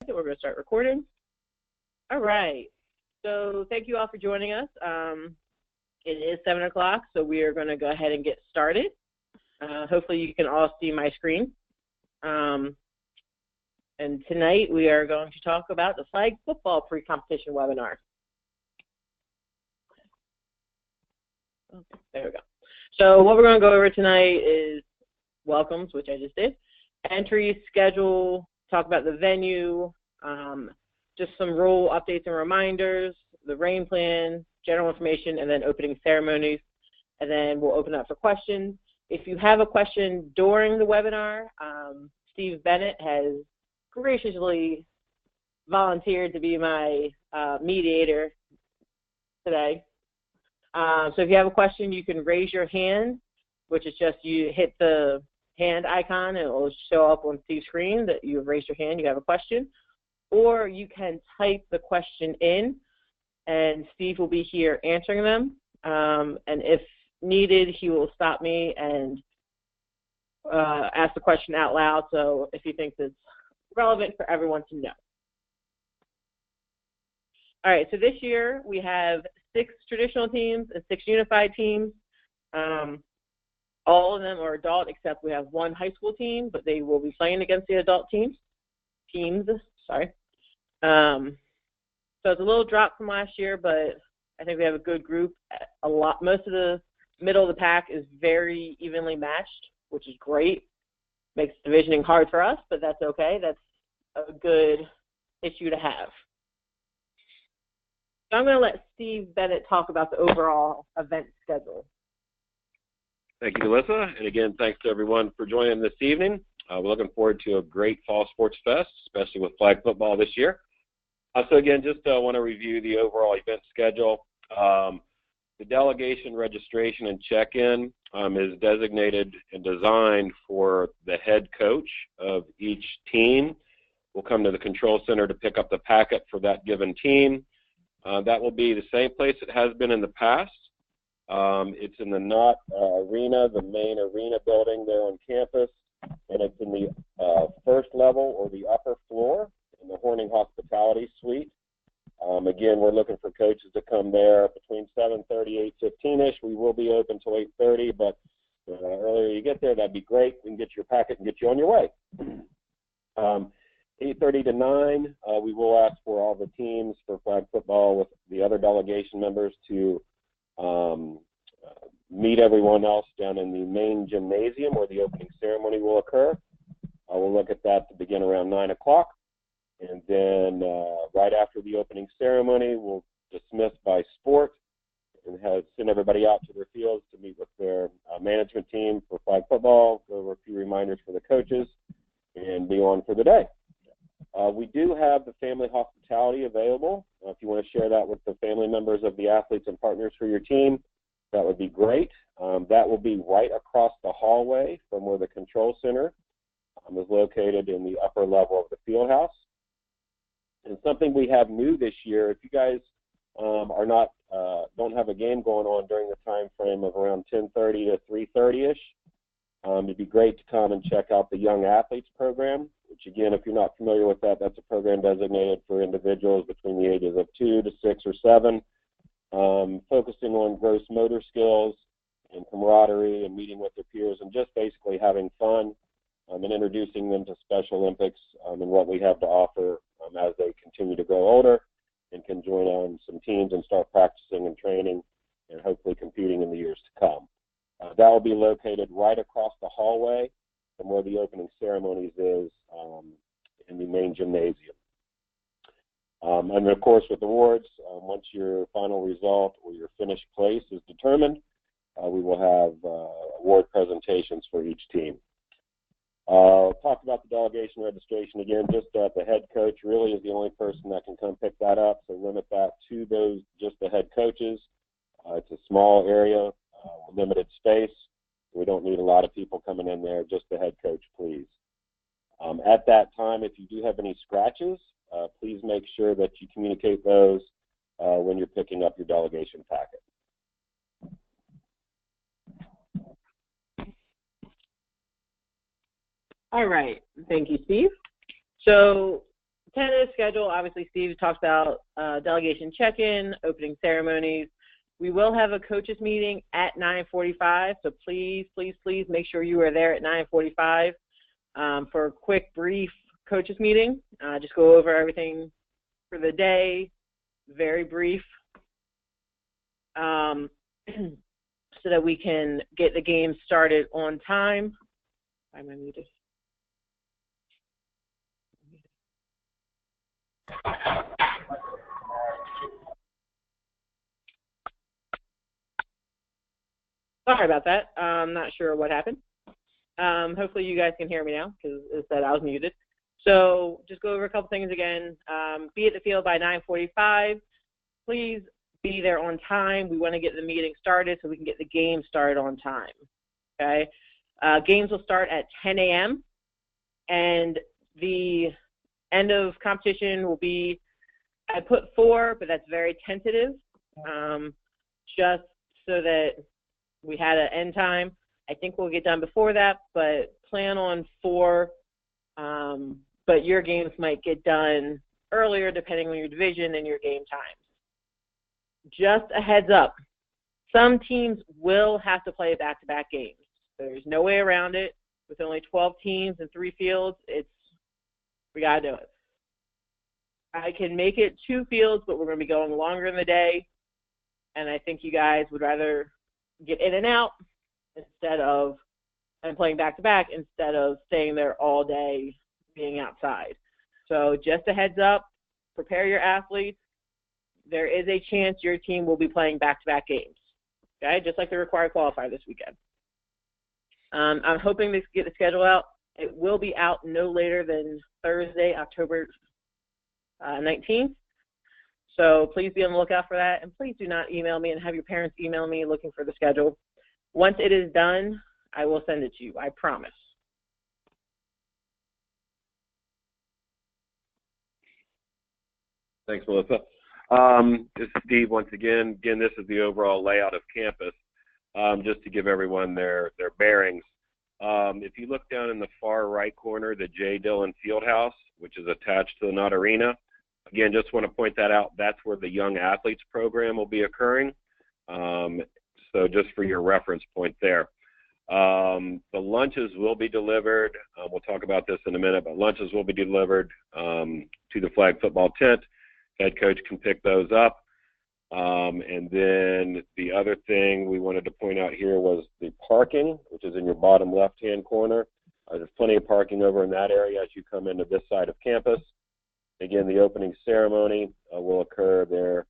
second. We're going to start recording. All right. So thank you all for joining us. It is 7 o'clock, so we are going to go ahead and get started. Hopefully you can all see my screen. And tonight we are going to talk about the flag football pre-competition webinar. Okay, there we go. So what we're going to go over tonight is welcomes, which I just did, entry, schedule, talk about the venue, just some rule updates and reminders, the rain plan, general information, and then opening ceremonies. And then we'll open up for questions. If you have a question during the webinar, Steve Bennett has graciously volunteered to be my mediator today. So if you have a question, you can raise your hand, which is just you hit the hand icon and it will show up on Steve's screen that you have raised your hand, you have a question. Or you can type the question in and Steve will be here answering them. And if needed, he will stop me and ask the question out loud, so if he thinks it's relevant for everyone to know. All right, so this year we have 6 traditional teams and 6 unified teams. All of them are adult except we have 1 high school team, but they will be playing against the adult teams. So it's a little drop from last year, but I think we have a good group. Most of the middle of the pack is very evenly matched, which is great. Makes divisioning hard for us, but that's okay. That's a good issue to have. So I'm going to let Steve Bennett talk about the overall event schedule. Thank you, Alyssa. And again, thanks to everyone for joining this evening. We're looking forward to a great Fall Sports Fest, especially with flag football this year. So again, just want to review the overall event schedule. The delegation registration and check-in is designated and designed for the head coach of each team. We'll come to the control center to pick up the packet for that given team. That will be the same place it has been in the past. It's in the Knott Arena, the main arena building there on campus, and it's in the first level or the upper floor in the Horning Hospitality Suite. Again, we're looking for coaches to come there between 7:30, 8:15-ish. We will be open till 8:30, but earlier you get there, that'd be great. We can get your packet and get you on your way. 8:30 to 9, we will ask for all the teams for flag football with the other delegation members to meet everyone else down in the main gymnasium where the opening ceremony will occur. We'll look at that to begin around 9 o'clock. And then right after the opening ceremony, we'll dismiss by sport and send everybody out to their fields to meet with their management team for flag football, go over a few reminders for the coaches, and be on for the day. We do have the family hospitality available. If you want to share that with the family members of the athletes and partners for your team, that would be great. That will be right across the hallway from where the control center is located in the upper level of the field house. And something we have new this year, if you guys don't have a game going on during the time frame of around 10:30 to 3:30-ish, it'd be great to come and check out the Young Athletes program, which again, if you're not familiar with that, that's a program designated for individuals between the ages of 2 to 6 or 7, focusing on gross motor skills and camaraderie and meeting with their peers and just basically having fun and introducing them to Special Olympics and what we have to offer as they continue to grow older and can join on some teams and start practicing and training and hopefully competing in the years to come. That will be located right across the hallway from where the opening ceremonies is in the main gymnasium. And of course with awards, once your final result or your finished place is determined, we will have award presentations for each team. Talk about the delegation registration again. Just the head coach really is the only person that can come pick that up, so limit that to just the head coaches. It's a small area, limited space. We don't need a lot of people coming in there, just the head coach, please. At that time, if you do have any scratches, please make sure that you communicate those when you're picking up your delegation packet. All right, thank you, Steve. So tentative schedule, obviously Steve talks about delegation check-in, opening ceremonies. We will have a coaches meeting at 9:45, so please, please, please make sure you are there at 9:45 for a quick, brief coaches meeting. Just go over everything for the day, very brief, so that we can get the game started on time. Why am I muted? Sorry about that. I'm not sure what happened. Hopefully you guys can hear me now because it said I was muted. So just go over a couple things again. Be at the field by 9:45. Please be there on time. We want to get the meeting started so we can get the game started on time. Okay. Games will start at 10 a.m. and the end of competition will be, I put 4, but that's very tentative, just so that we had an end time. I think we'll get done before that, but plan on 4, but your games might get done earlier depending on your division and your game times. Just a heads up, some teams will have to play back-to-back games. There's no way around it. With only 12 teams and 3 fields, we got to do it. I can make it 2 fields, but we're going to be going longer in the day, and I think you guys would rather get in and out and playing back-to-back instead of staying there all day being outside. So just a heads up, prepare your athletes. There is a chance your team will be playing back-to-back games, okay, just like the required qualifier this weekend. I'm hoping to get the schedule out. It will be out no later than Thursday, October 19th. So please be on the lookout for that. And please do not email me and have your parents email me looking for the schedule. Once it is done, I will send it to you. I promise. Thanks, Melissa. This is Steve once again. Again, this is the overall layout of campus. Just to give everyone their bearings. If you look down in the far right corner, the J. Dillon Fieldhouse, which is attached to the Knott Arena, again, just want to point that out. That's where the Young Athletes program will be occurring. So just for your reference point there. The lunches will be delivered. We'll talk about this in a minute, but lunches will be delivered to the flag football tent. Head coach can pick those up. And then the other thing we wanted to point out here was the parking, which is in your bottom left-hand corner. There's plenty of parking over in that area as you come into this side of campus. Again, the opening ceremony will occur there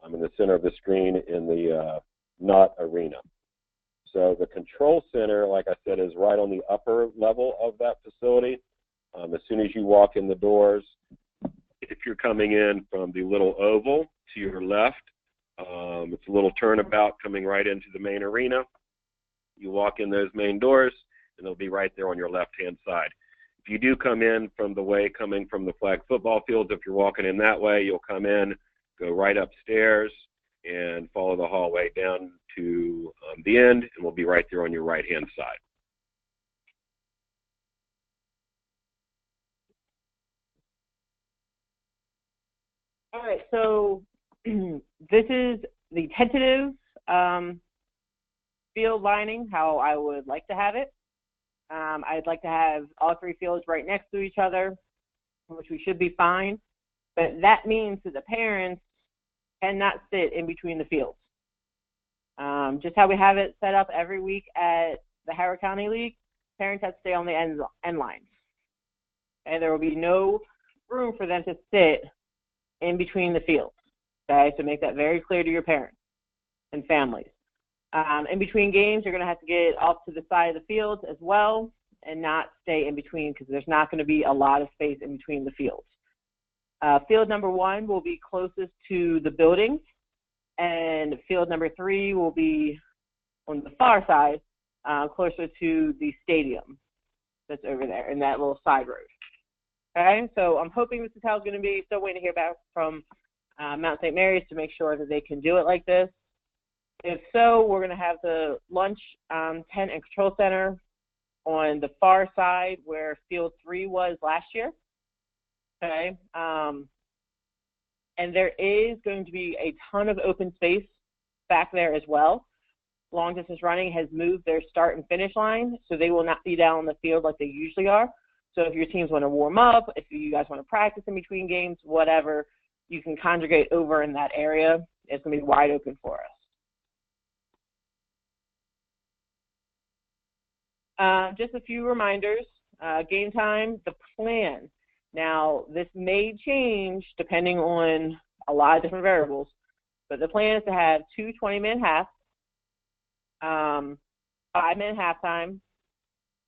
in the center of the screen in the Knott Arena. So the control center, like I said, is right on the upper level of that facility. As soon as you walk in the doors, if you're coming in from the little oval to your left, it's a little turnabout coming right into the main arena. You walk in those main doors, and they'll be right there on your left-hand side. If you do come in from the way coming from the flag football fields, if you're walking in that way, you'll come in, go right upstairs, and follow the hallway down to the end, and we'll be right there on your right-hand side. All right, so this is the tentative field lining, how I would like to have it. I'd like to have all 3 fields right next to each other, which we should be fine. But that means that the parents cannot sit in between the fields. Just how we have it set up every week at the Howard County League, parents have to stay on the end lines. And there will be no room for them to sit in between the fields. Okay, so make that very clear to your parents and families. In between games, you're going to have to get off to the side of the fields as well and not stay in between because there's not going to be a lot of space in between the fields. Field number 1 will be closest to the buildings, and field number 3 will be on the far side, closer to the stadium that's over there in that little side road. Okay, so I'm hoping this is how it's going to be. Still waiting to hear back from Mount St. Mary's to make sure that they can do it like this. If so, we're going to have the lunch tent and control center on the far side where field 3 was last year. Okay. And there is going to be a ton of open space back there as well. Long distance running has moved their start and finish line, so they will not be down on the field like they usually are. So if your teams want to warm up, if you guys want to practice in between games, whatever, you can congregate over in that area. It's going to be wide open for us. Just a few reminders. Game time, the plan. Now, this may change depending on a lot of different variables, but the plan is to have 2 20-minute halves, 5-minute halftime.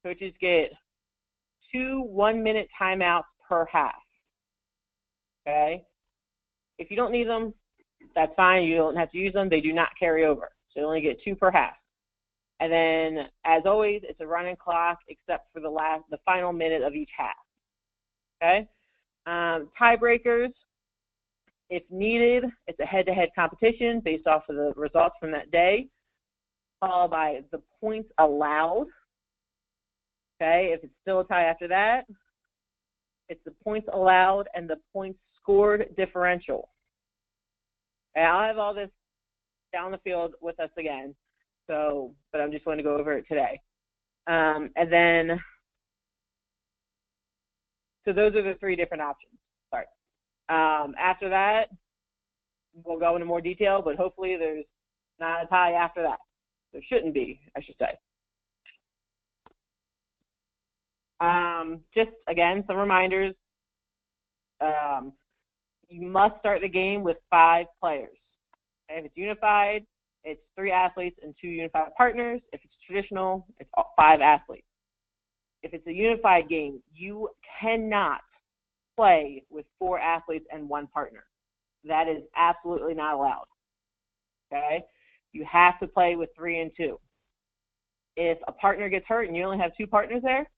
Coaches get 2 1-minute timeouts per half. Okay? If you don't need them, that's fine. You don't have to use them. They do not carry over. So you only get 2 per half. And then, as always, it's a running clock except for the final minute of each half. Okay? Tiebreakers, if needed, it's a head-to-head competition based off of the results from that day, followed by the points allowed. Okay? If it's still a tie after that, it's the points allowed and the points scored differential. Okay, I'll have all this down the field with us again, but I'm just going to go over it today. And then, so those are the 3 different options. Sorry. After that, we'll go into more detail, but hopefully there's not a tie after that. There shouldn't be, I should say. Just, again, some reminders. You must start the game with 5 players. Okay? If it's unified, it's 3 athletes and 2 unified partners. If it's traditional, it's 5 athletes. If it's a unified game, you cannot play with 4 athletes and 1 partner. That is absolutely not allowed. Okay? You have to play with 3 and 2. If a partner gets hurt and you only have 2 partners there,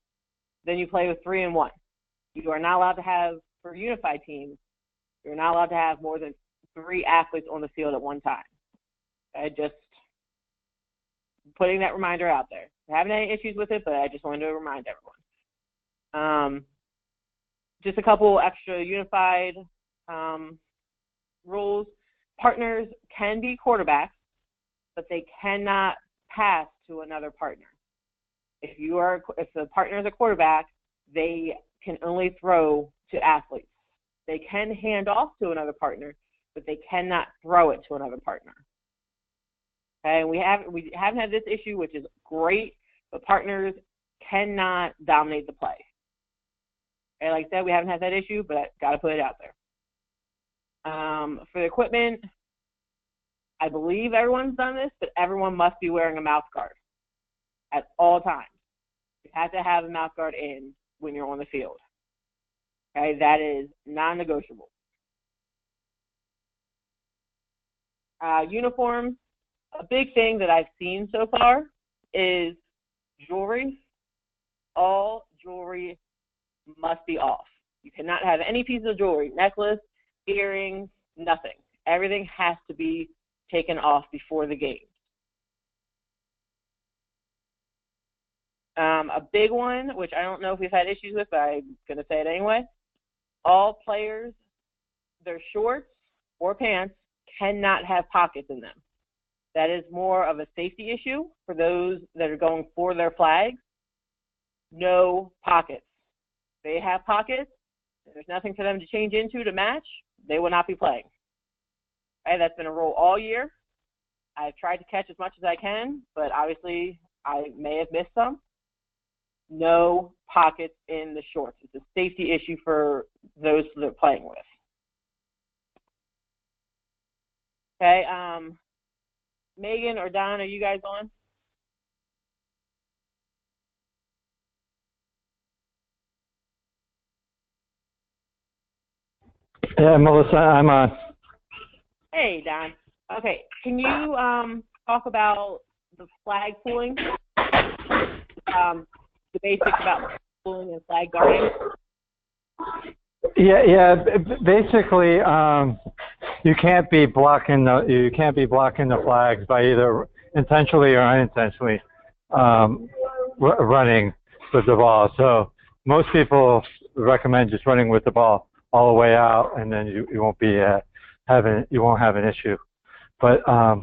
then you play with 3 and 1. You are not allowed to have, for unified teams, you're not allowed to have more than 3 athletes on the field at one time. Okay? Just putting that reminder out there. I haven't any issues with it, but I just wanted to remind everyone. Just a couple extra unified rules. Partners can be quarterbacks, but they cannot pass to another partner. If the partner is a quarterback, they can only throw to athletes. They can hand off to another partner, but they cannot throw it to another partner. Okay, and we haven't had this issue, which is great, but partners cannot dominate the play. Okay, like I said, we haven't had that issue, but I got to put it out there. For the equipment, I believe everyone's done this, but everyone must be wearing a mouth guard at all times. You have to have a mouth guard in when you're on the field. Okay, that is non-negotiable. Uniforms, a big thing that I've seen so far is jewelry. All jewelry must be off. You cannot have any piece of jewelry, necklace, earrings, nothing. Everything has to be taken off before the game. A big one, which I don't know if we've had issues with, but I'm going to say it anyway. All players, their shorts or pants cannot have pockets in them. That is more of a safety issue for those that are going for their flags. No pockets. They have pockets. There's nothing for them to change into to match. They will not be playing. Okay, that's been a rule all year. I've tried to catch as much as I can, but obviously I may have missed some. No pockets in the shorts. It's a safety issue for those that are playing with. Okay, Megan or Don, are you guys on? Yeah, Melissa, I'm on. Hey, Don. Okay, can you talk about the flag pulling? The basics about pulling and flag guarding? Yeah. Basically, you can't be blocking the flags by either intentionally or unintentionally running with the ball. So most people recommend just running with the ball all the way out, and then you won't be you won't have an issue. But I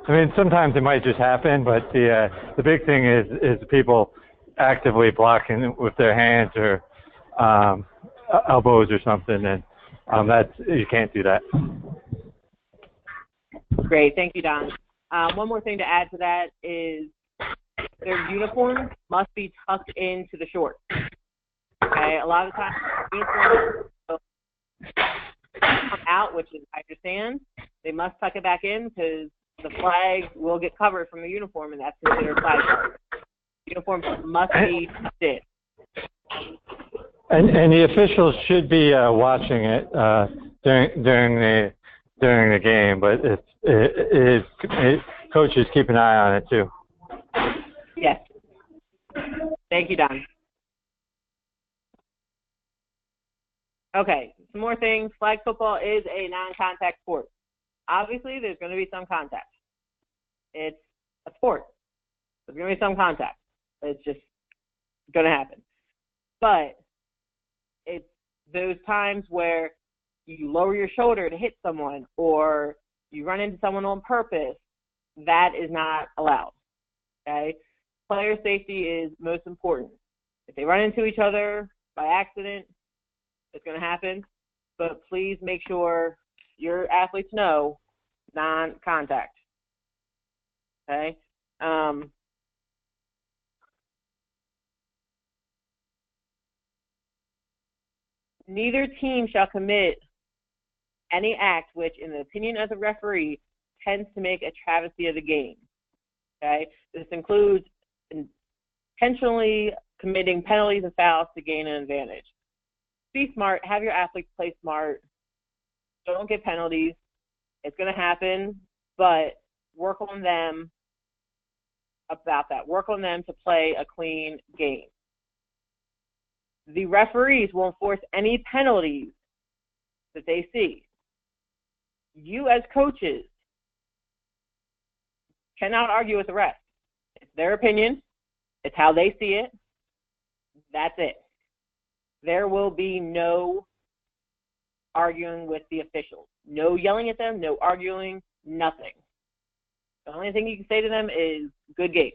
mean, sometimes it might just happen, but the big thing is people actively blocking with their hands or elbows or something, and you can't do that. Great, thank you, Don. One more thing to add to that is their uniform must be tucked into the shorts. Okay, a lot of times uniforms come out, which is, I understand, they must tuck it back in because the flag will get covered from the uniform, and that's considered flag cover. Uniforms must be tucked in. And the officials should be watching it during the game, but coaches keep an eye on it too. Yes. Thank you, Don. Okay, some more things. Flag football is a non-contact sport. Obviously, there's going to be some contact. It's a sport. There's going to be some contact. It's just going to happen. But it's those times where you lower your shoulder to hit someone or you run into someone on purpose, that is not allowed. Okay? Player safety is most important. If they run into each other by accident, it's going to happen. But please make sure your athletes know non-contact. Okay? Neither team shall commit any act which, in the opinion of the referee, tends to make a travesty of the game. Okay? This includes intentionally committing penalties and fouls to gain an advantage. Be smart. Have your athletes play smart. Don't get penalties. It's going to happen, but work on them about that. Work on them to play a clean game. The referees will enforce any penalties that they see. You as coaches cannot argue with the rest. It's their opinion. It's how they see it. That's it. There will be no arguing with the officials. No yelling at them, no arguing, nothing. The only thing you can say to them is, good game.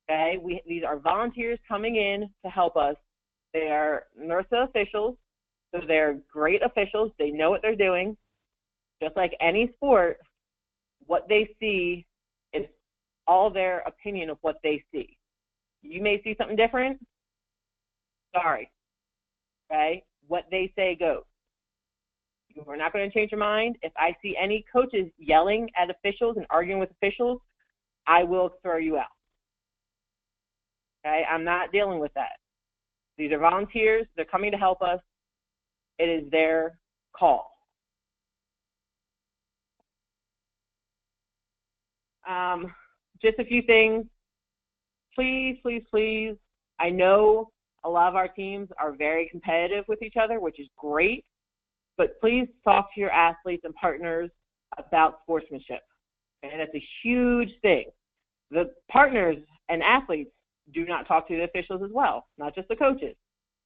Okay? These are volunteers coming in to help us. They are NERSA officials, so they're great officials. They know what they're doing. Just like any sport, what they see is all their opinion of what they see. You may see something different. Sorry. Okay? What they say goes. We're not going to change your mind. If I see any coaches yelling at officials and arguing with officials, I will throw you out. Okay? I'm not dealing with that. These are volunteers. They're coming to help us. It is their call. Just a few things. Please, please, please. I know a lot of our teams are very competitive with each other, which is great, but please talk to your athletes and partners about sportsmanship. And that's a huge thing. The partners and athletes do not talk to the officials as well, not just the coaches.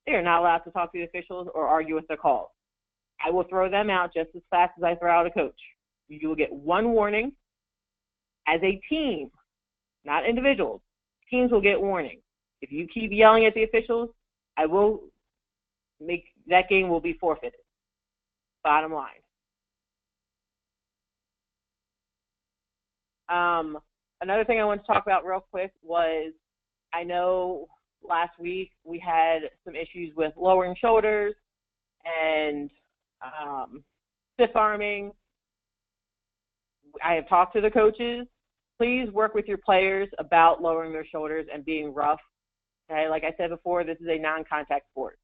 They are not allowed to talk to the officials or argue with their calls. I will throw them out just as fast as I throw out a coach. You will get one warning. As a team, not individuals, teams will get warning. If you keep yelling at the officials, I will make that game will be forfeited. Bottom line. Another thing I want to talk about real quick was, I know last week we had some issues with lowering shoulders and stiff arming. I have talked to the coaches. Please work with your players about lowering their shoulders and being rough. Okay, like I said before, this is a non-contact sport.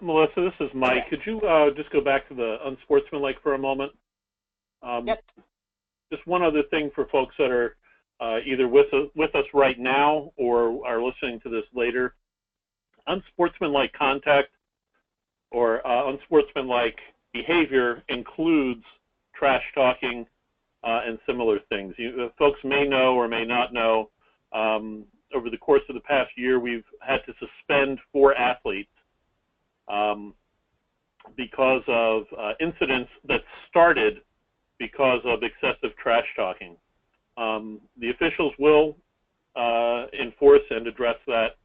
Melissa, this is Mike. Could you just go back to the unsportsmanlike for a moment? Yep. Just one other thing for folks that are either with us right now or are listening to this later. Unsportsmanlike contact or unsportsmanlike behavior includes trash talking and similar things. Folks may know or may not know over the course of the past year, we've had to suspend 4 athletes because of incidents that started because of excessive trash talking. The officials will enforce and address that.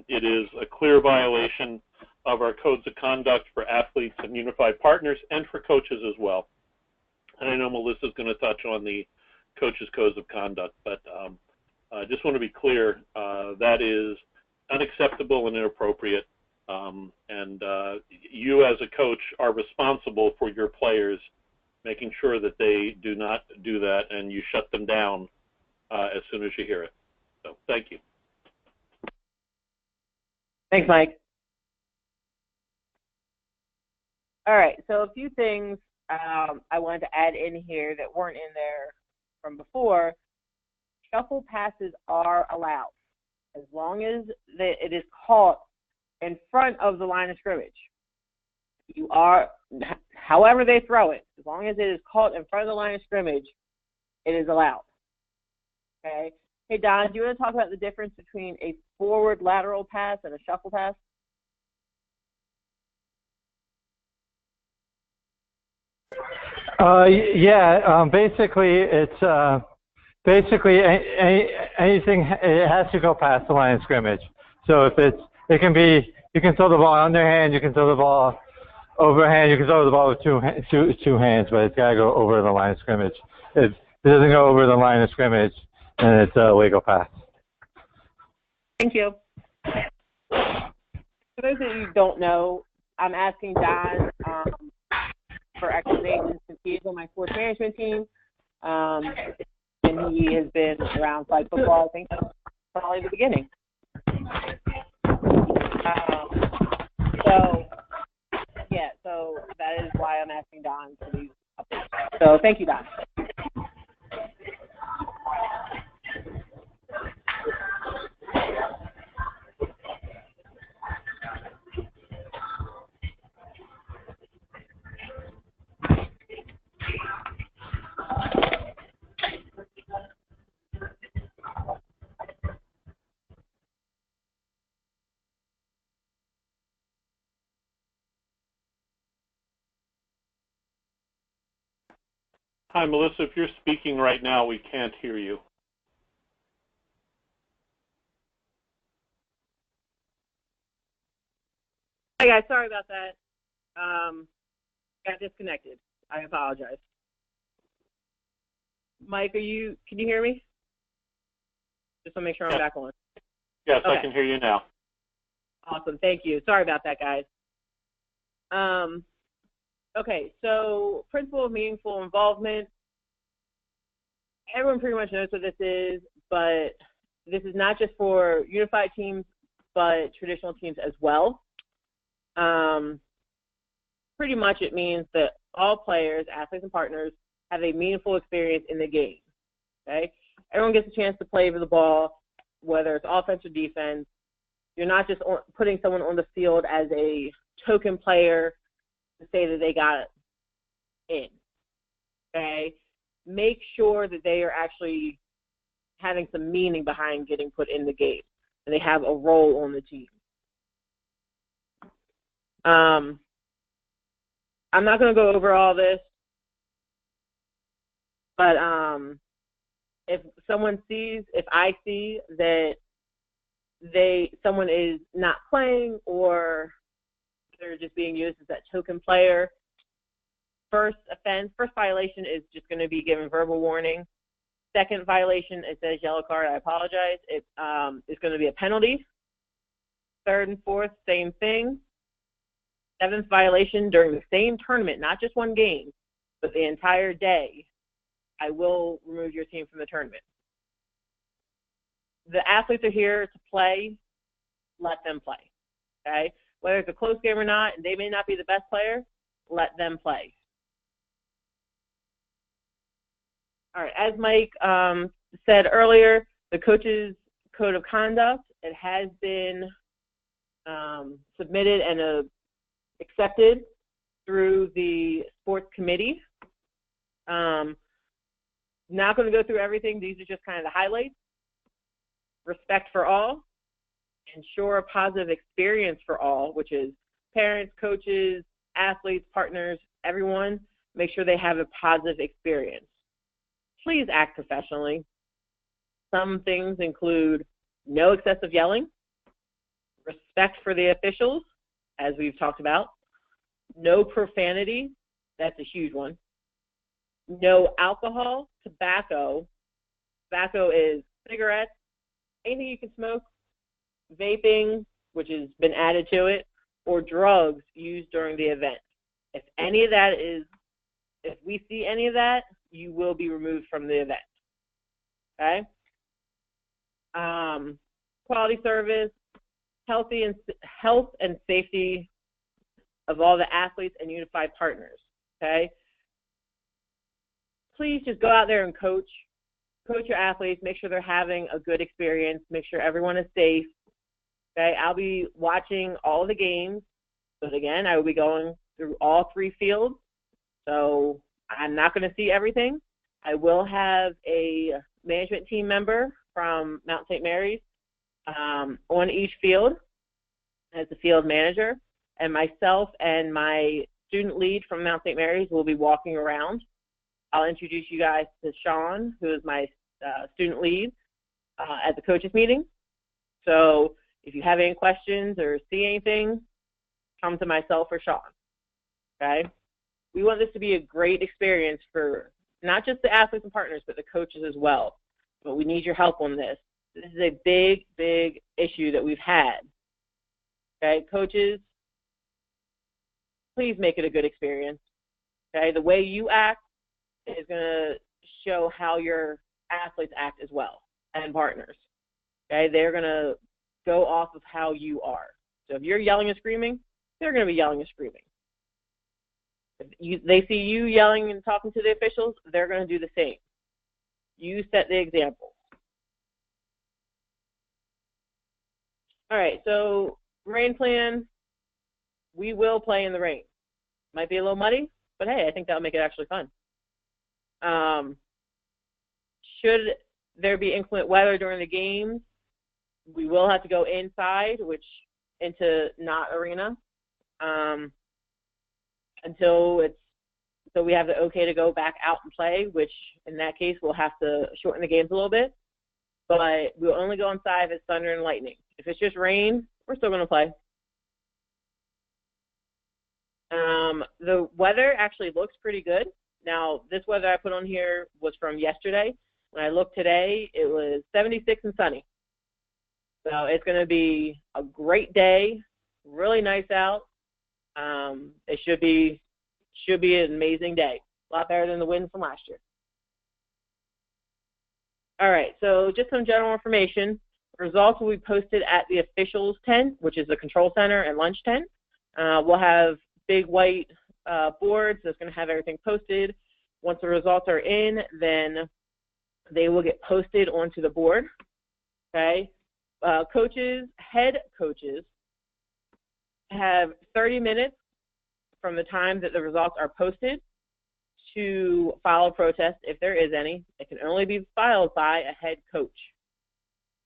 It is a clear violation of our codes of conduct for athletes and unified partners and for coaches as well. And I know Melissa's going to touch on the coaches' codes of conduct, but I just want to be clear, that is unacceptable and inappropriate. And you as a coach are responsible for your players, making sure that they do not do that, and you shut them down as soon as you hear it. So thank you. Thanks, Mike. All right, so a few things I wanted to add in here that weren't in there from before. Shuffle passes are allowed as long as it is caught in front of the line of scrimmage. However they throw it, as long as it is caught in front of the line of scrimmage, it is allowed. Okay. Hey, Don, do you want to talk about the difference between a forward lateral pass and a shuffle pass? Yeah, basically it's basically anything, it has to go past the line of scrimmage. So if it can be, you can throw the ball underhand, you can throw the ball overhand, you can throw the ball with two hands, but it's got to go over the line of scrimmage. If it doesn't go over the line of scrimmage, then it's a legal pass. Thank you. For those of you who don't know, I'm asking Don for explanations since he is on my sports management team, and he has been around flag football, I think, probably the beginning. So that is why I'm asking Don for these updates. So thank you, Don. Hi, Melissa. If you're speaking right now, we can't hear you. Hi, guys. Sorry about that. Got disconnected. I apologize. Mike, can you hear me? Just want to make sure I'm back on. Yes, okay. I can hear you now. Awesome. Thank you. Sorry about that, guys. Okay, so principle of meaningful involvement. Everyone pretty much knows what this is, but this is not just for unified teams, but traditional teams as well. Pretty much it means that all players, athletes, and partners have a meaningful experience in the game. Okay, everyone gets a chance to play with the ball, whether it's offense or defense. You're not just putting someone on the field as a token player to say that they got it in. Okay, make sure that they are actually having some meaning behind getting put in the game, and they have a role on the team. I'm not going to go over all this, but if I see that someone is not playing or they're just being used as that token player, first violation is just going to be given verbal warning. Second violation, it says yellow card, I apologize. It's going to be a penalty. Third and fourth, same thing. Seventh violation during the same tournament, not just one game, but the entire day, I will remove your team from the tournament. The athletes are here to play, let them play, okay? Whether it's a close game or not, and they may not be the best player, let them play. All right, as Mike said earlier, the coach's code of conduct, it has been submitted and accepted through the sports committee. Not going to go through everything. These are just kind of the highlights. respect for all, ensure a positive experience for all, which is parents, coaches, athletes, partners, everyone, make sure they have a positive experience. Please act professionally. Some things include no excessive yelling, respect for the officials, as we've talked about, no profanity, that's a huge one, no alcohol, tobacco is cigarettes, anything you can smoke, vaping, which has been added to it, or drugs used during the event. If we see any of that, you will be removed from the event. Okay? Quality service, health and safety of all the athletes and unified partners. Okay? Please just go out there and coach your athletes, make sure they're having a good experience, make sure everyone is safe. Okay, I'll be watching all of the games, but again, I will be going through all 3 fields, so I'm not going to see everything. I will have a management team member from Mount St. Mary's on each field as the field manager, and myself and my student lead from Mount St. Mary's will be walking around. I'll introduce you guys to Sean, who is my student lead at the coaches meeting. So if you have any questions or see anything, come to myself or Sean. Okay? We want this to be a great experience for not just the athletes and partners, but the coaches as well. But we need your help on this. This is a big, big issue that we've had. Okay, coaches, please make it a good experience. Okay, the way you act is going to show how your athletes act as well, and partners. Okay, they're going to go off of how you are. So if you're yelling and screaming, they're going to be yelling and screaming. If they see you yelling and talking to the officials, they're going to do the same. You set the example. All right, so rain plan, we will play in the rain. Might be a little muddy, but hey, I think that'll make it actually fun. Should there be inclement weather during the games, we will have to go inside, into not arena, until we have the okay to go back out and play, which in that case we'll have to shorten the games a little bit. But we'll only go inside if it's thunder and lightning. If it's just rain, we're still going to play. The weather actually looks pretty good. Now, this weather I put on here was from yesterday. When I looked today, it was 76 and sunny. So it's going to be a great day, really nice out. It should be an amazing day, a lot better than the wind from last year. All right, so just some general information. Results will be posted at the officials tent, which is the control center and lunch tent. We'll have big white boards that's going to have everything posted. Once the results are in, then they will get posted onto the board. Okay, coaches, head coaches, have 30 minutes from the time that the results are posted to file a protest, if there is any. It can only be filed by a head coach.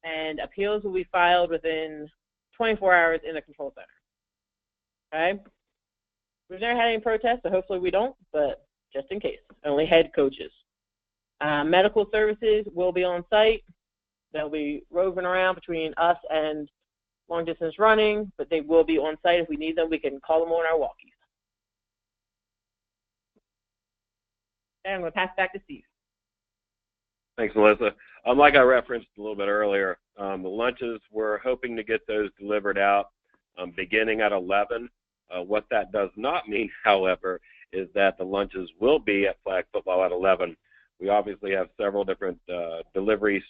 And appeals will be filed within 24 hours in the control center. Okay? We've never had any protests, so hopefully we don't, but just in case, only head coaches. Medical services will be on site. They'll be roving around between us and long distance running, but they will be on site. If we need them, we can call them on our walkies. And I'm going to pass it back to Steve. Thanks, Melissa. Like I referenced a little bit earlier, the lunches, we're hoping to get those delivered out beginning at 11. What that does not mean, however, is that the lunches will be at flag football at 11. We obviously have several different delivery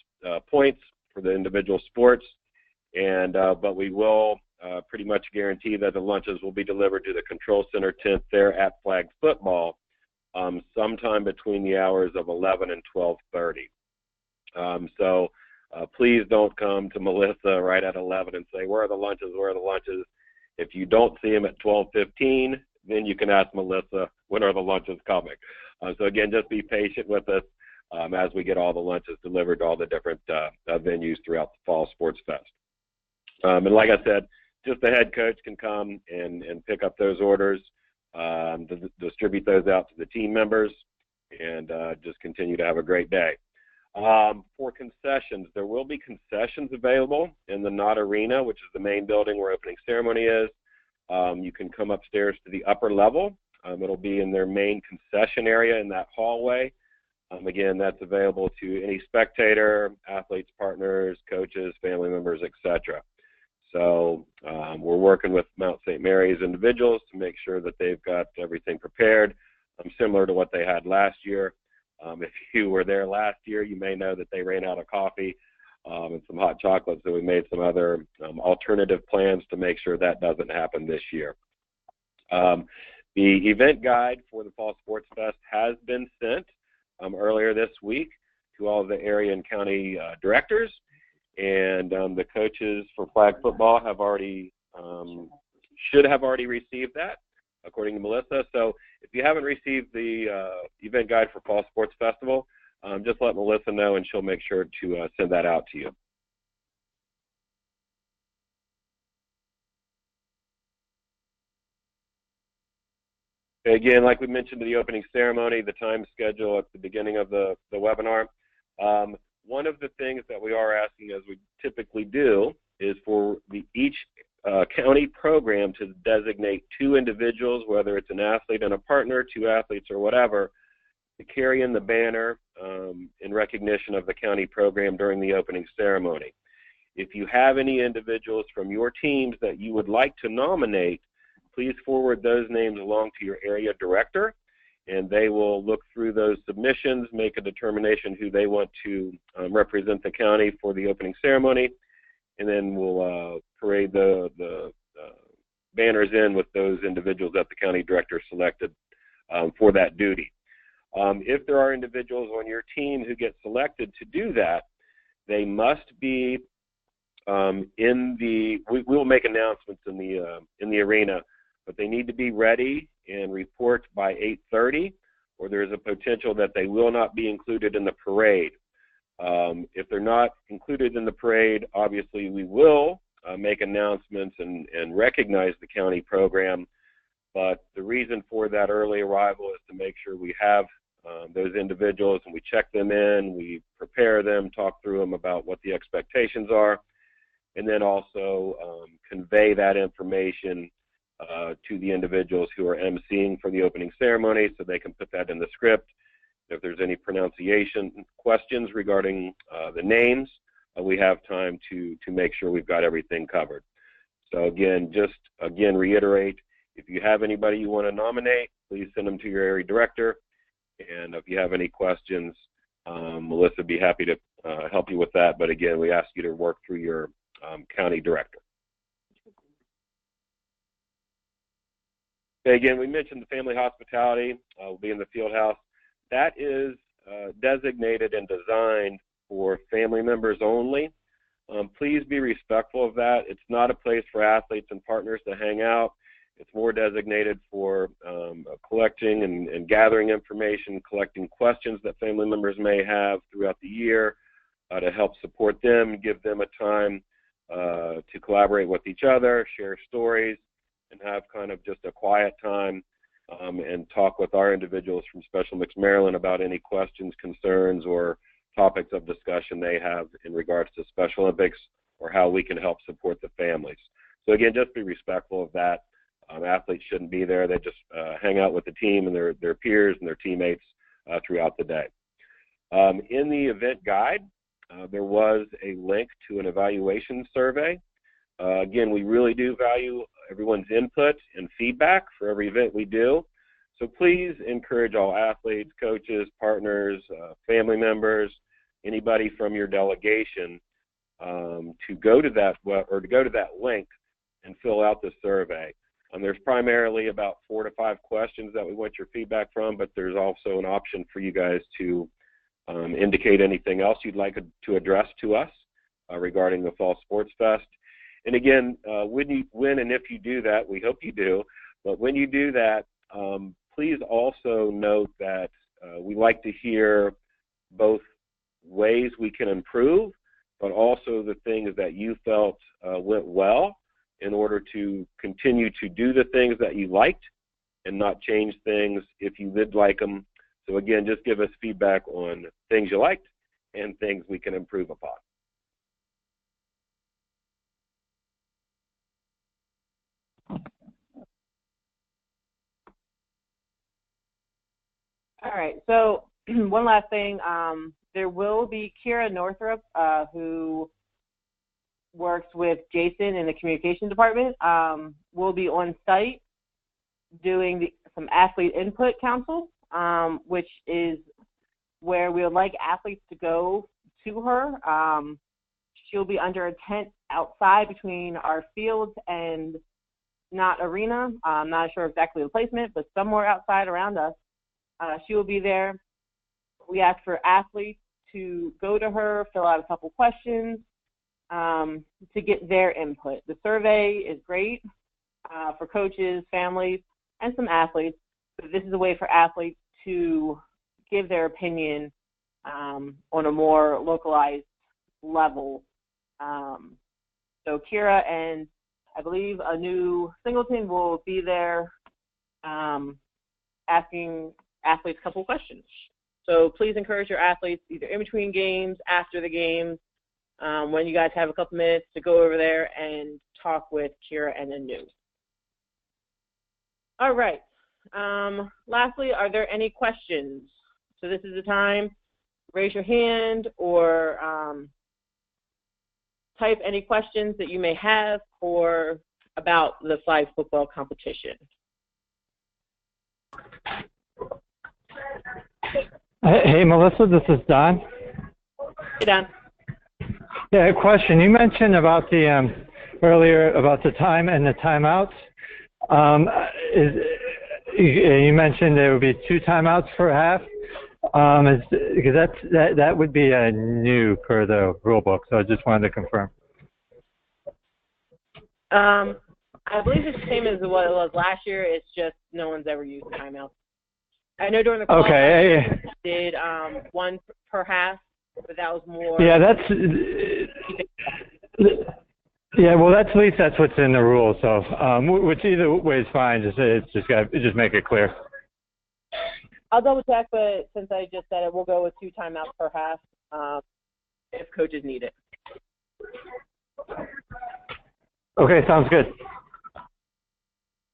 points for the individual sports, and but we will pretty much guarantee that the lunches will be delivered to the control center tent there at flag football sometime between the hours of 11 and 12:30. So please don't come to Melissa right at 11 and say, where are the lunches, where are the lunches? If you don't see them at 12:15, then you can ask Melissa, when are the lunches coming? So again, just be patient with us. as we get all the lunches delivered to all the different venues throughout the Fall Sports Fest. And like I said, just the head coach can come and pick up those orders, distribute those out to the team members, and just continue to have a great day. For concessions, there will be concessions available in the Knott Arena, which is the main building where opening ceremony is. You can come upstairs to the upper level. It'll be in their main concession area in that hallway. Again, that's available to any spectator, athletes, partners, coaches, family members, etc. So we're working with Mount St. Mary's individuals to make sure that they've got everything prepared, similar to what they had last year. If you were there last year, you may know that they ran out of coffee and some hot chocolate, so we made some other alternative plans to make sure that doesn't happen this year. The event guide for the Fall Sports Fest has been sent earlier this week to all of the area and county directors, and the coaches for flag football have already should have already received that, according to Melissa. So if you haven't received the event guide for Fall Sports Festival, just let Melissa know and she'll make sure to send that out to you. Again, like we mentioned in the opening ceremony, the time schedule at the beginning of the webinar, one of the things that we are asking, as we typically do, is for each county program to designate 2 individuals, whether it's an athlete and a partner, 2 athletes or whatever, to carry in the banner in recognition of the county program during the opening ceremony. If you have any individuals from your teams that you would like to nominate, please forward those names along to your area director, and they will look through those submissions, make a determination who they want to represent the county for the opening ceremony, and then we'll parade the banners in with those individuals that the county director selected for that duty. If there are individuals on your team who get selected to do that, they must be we will make announcements in the arena, but they need to be ready and report by 8:30, or there's a potential that they will not be included in the parade. If they're not included in the parade, obviously we will make announcements and recognize the county program, but the reason for that early arrival is to make sure we have those individuals and we check them in, we prepare them, talk through them about what the expectations are, and then also convey that information to the individuals who are emceeing for the opening ceremony so they can put that in the script. If there's any pronunciation questions regarding the names, we have time to make sure we've got everything covered. So again, reiterate, if you have anybody you want to nominate, please send them to your area director. And if you have any questions, Melissa would be happy to help you with that. But again, we ask you to work through your county director. Okay, again, we mentioned the family hospitality will be in the field house. That is designated and designed for family members only. Please be respectful of that. It's not a place for athletes and partners to hang out. It's more designated for collecting and gathering information, collecting questions that family members may have throughout the year to help support them, give them a time to collaborate with each other, share stories, and have kind of just a quiet time and talk with our individuals from Special Mix Maryland about any questions, concerns, or topics of discussion they have in regards to Special Olympics or how we can help support the families. So again, just be respectful of that. Athletes shouldn't be there. They just hang out with the team and their peers and their teammates throughout the day. In the event guide, there was a link to an evaluation survey. Again, we really do value everyone's input and feedback for every event we do. So please encourage all athletes, coaches, partners, family members, anybody from your delegation to go to that link and fill out the survey. There's primarily about 4 to 5 questions that we want your feedback from, but there's also an option for you guys to indicate anything else you'd like to address to us regarding the Fall Sports Fest. And again, when and if you do that, we hope you do, but when you do that, please also note that we like to hear both ways we can improve, but also the things that you felt went well in order to continue to do the things that you liked and not change things if you did like them. So again, just give us feedback on things you liked and things we can improve upon. All right, so one last thing. There will be Kira Northrup, who works with Jason in the communication department, will be on site doing some athlete input council, which is where we would like athletes to go to her. She'll be under a tent outside between our fields and not arena. I'm not sure exactly the placement, but somewhere outside around us. She will be there. We ask for athletes to go to her, fill out a couple questions to get their input. The survey is great for coaches, families, and some athletes, but this is a way for athletes to give their opinion on a more localized level. So Kira and I believe a new Singleton will be there asking athletes a couple questions. So please encourage your athletes either in between games, after the games, when you guys have a couple minutes to go over there and talk with Kira and the new. All right. Lastly, are there any questions? So this is the time. Raise your hand or type any questions that you may have or about the flag football competition. Hey, Melissa, this is Don. Hey, Don. Yeah, a question. You mentioned about the earlier about the time and the timeouts. You mentioned there would be 2 timeouts per half. Because that would be new per the rule book. So I just wanted to confirm. I believe it's the same as what it was last year. It's just no one's ever used timeouts. I know during the call okay. did 1 per half, but that was more. Yeah, yeah. Well, at least that's what's in the rule. So, which either way is fine. Just make it clear. I'll double check, but since I just said it, we'll go with 2 timeouts per half if coaches need it. Okay, sounds good.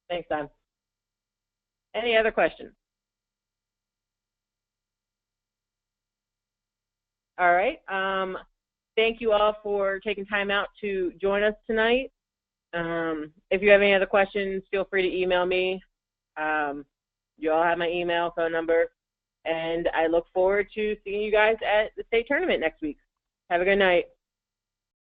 Thanks, Don. Any other questions? All right. Thank you all for taking time out to join us tonight. If you have any other questions, feel free to email me. You all have my email, phone number, and I look forward to seeing you guys at the state tournament next week. Have a good night.